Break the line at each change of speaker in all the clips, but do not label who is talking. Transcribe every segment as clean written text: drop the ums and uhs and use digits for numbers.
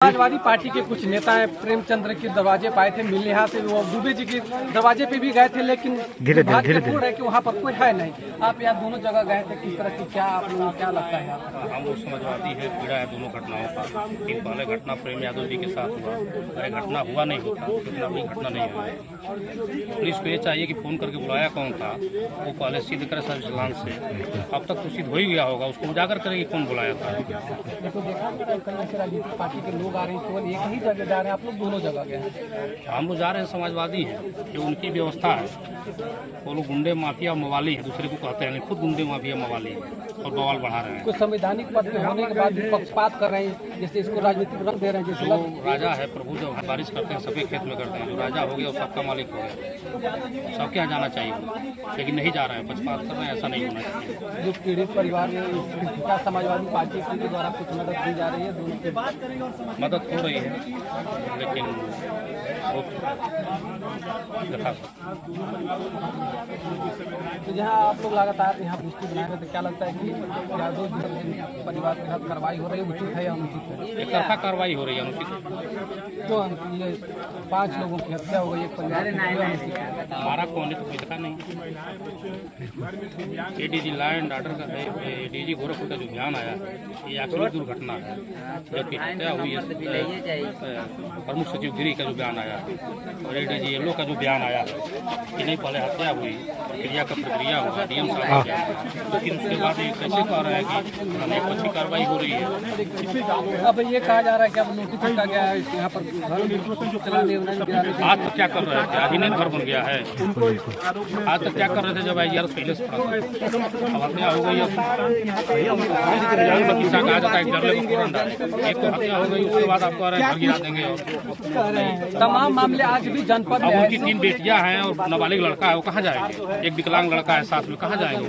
Samajwadi party के कुछ नेता प्रेमचंद्र के दरवाजे पाए थे मिलने, यहाँ से वो दुबे जी के दरवाजे पे भी गए थे, लेकिन भाग्यपूर्ण है कि वहाँ पर कोई है नहीं। आप यहाँ दोनों जगह गए थे, किस तरह की क्या आप लोगों को क्या लगता है?
हम लोग समाजवादी है, पीड़ा है दोनों घटनाओं का। एक पहले घटना प्रेम यादव जी के साथ हुआ, अरे घटना हुआ नहीं होता, इतना भी घटना नहीं हुआ। पुलिस को ये चाहिए कि फ़ोन करके बुलाया कौन था, वो पहले सिद्ध करे सब चलान से। अब तक तो सिद्ध हो ही गया होगा, उसको उजागर करेगी कौन बुलाया था।
देखो देखा कई राजनीतिक पार्टी के लोग आ रहे हैं, केवल एक ही जगह जा रहे हैं, आप लोग दोनों जगह गए?
हम लोग जा रहे हैं समाजवादी हैं, ये उनकी व्यवस्था है। वो लोग गुंडे माफिया मवाली है, दूसरे को कहते हैं, खुद गुंडे माफिया मवाली है और बवाल बढ़ा रहे हैं।
कुछ संवैधानिक पद पे होने के बाद भी पक्षपात कर रहे हैं, जैसे इसको राजनीतिक रंग दे रहे हैं।
जो राजा है प्रभु, जो बारिश करते हैं सबके खेत में करते हैं, जो राजा हो गया वो सबका मालिक हो गया, सबके यहाँ जाना चाहिए, लेकिन नहीं जा रहे हैं, पक्षपात कर रहे हैं, ऐसा नहीं होना चाहिए।
जो पीड़ित परिवार है, क्या समाजवादी पार्टी के द्वारा कुछ मदद दी जा रही है? दोनों के
मदद हो रही है, लेकिन
तो जहाँ आप लोग लगातार यहाँ पुष्टि बनाए रहे, तो क्या लगता है कि यादव परिवार के साथ कार्रवाई हो रही है, उचित है या अनुचित है?
एक तरफा कार्रवाई हो रही है, अनुचित।
तो ये 5 लोगों की हत्या हो गई, एक परिवार
हमारा कौन तो कोई दिखा नहीं। एडीजी लॉ एंड ऑर्डर का है, एडीजी गोरखपुर का जो बयान आया ये एक्चुअली दुर्घटना है, जबकि हत्या हुई है। प्रमुख सचिव गिरी का जो बयान आया और एडीजी येलो का जो बयान आया कि नहीं पहले हत्या हुई, प्रक्रिया का प्रक्रिया हुआ, डीएम साहब ने, लेकिन उसके बाद ये कैसे कह रहा है कि अनेक अच्छी कार्रवाई हो रही है।
अब ये कहा जा रहा है कि अब नोटिस रखा गया है यहाँ पर
आज तक क्या कर रहे थे? आज ही नहीं घर बन गया है। आज तक क्या कर रहे थे जब आई पहले से पड़ा था? अब हत्या हो गई, बगीचा कहा जाता है जरले को फोरन डाले, एक तो हत्या हो गई, उसके बाद आपको घर गिरा देंगे। और
तमाम मामले आज भी जनपद में,
उनकी 3 बेटियां हैं और नाबालिग लड़का है, वो कहाँ जाएंगे? एक विकलांग लड़का है साथ में, कहाँ जाएंगे?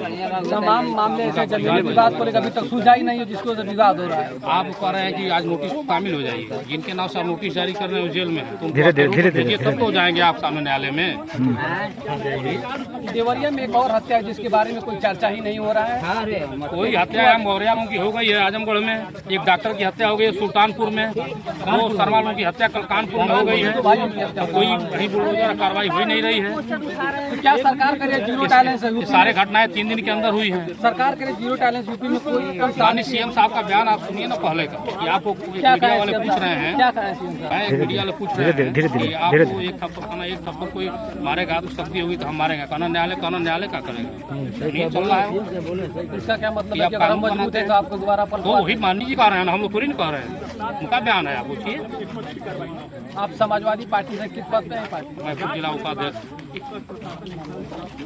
तमाम मामले ऐसे जमीनी विवाद को लेकर अभी तक सुलझा ही नहीं है, जिसको विवाद हो रहा है।
आप कह रहे हैं कि आज नोटिस शामिल हो जाइए, जिनके नाम से आप नोटिस जारी कर रहे हैं जेल में है, तो धीरे तब तो जाएंगे आप सामने न्यायालय में।
देवरिया में एक और हत्या है जिसके बारे में कोई चर्चा ही नहीं हो रहा है।
कोई हत्या मौर्या की हो गई है आजमगढ़ में, एक डॉक्टर की हत्या हो गई है सुल्तानपुर में, 2 शर्मा की हत्या कल कानपुर में हो गई है, कोई बड़ी बुलडोजर कार्रवाई हो नहीं रही है।
तो क्या सरकार करे जीरो टैलेंस?
सारे घटनाएं 3 दिन के अंदर हुई है।
सरकार करे जीरो टैलेंस यूपी में कोई?
माननीय सीएम साहब का बयान आप सुनिए ना पहले का, कि आपको मीडिया वाले पूछ रहे हैं,
क्या करें?
मीडिया वाले पूछ रहे हैं कि आपको एक थप्पड़ कोई मारेगा तो सख्ती होगी तो हम मारेंगे, कानून न्यायालय क्या करेगा? नहीं चल रहा है।
इसका क्या मतलब है कि अगर हम मजबूत है तो आपको दोबारा पर
तो वही माननीय जी कह रहे हैं ना, हम लोग थोड़ी नहीं कह रहे हैं, उनका बयान है, आप पूछिए।
आप समाजवादी पार्टी से किस पद पे हैं? पार्टी
मैं जिला उपाध्यक्ष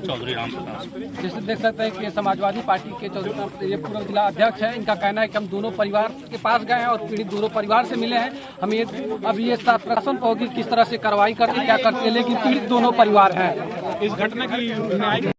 चौधरी राम प्रकाश।
जैसे देख सकते हैं कि समाजवादी पार्टी के चौधरी ये पूर्व जिला अध्यक्ष है, इनका कहना है कि हम दोनों परिवार के पास गए हैं और पीड़ित दोनों परिवार से मिले हैं। हम ये अब ये प्रशासन पर होगी किस तरह से कार्रवाई करते क्या करते हैं, लेकिन पीड़ित दोनों परिवार हैं।
इस घटना की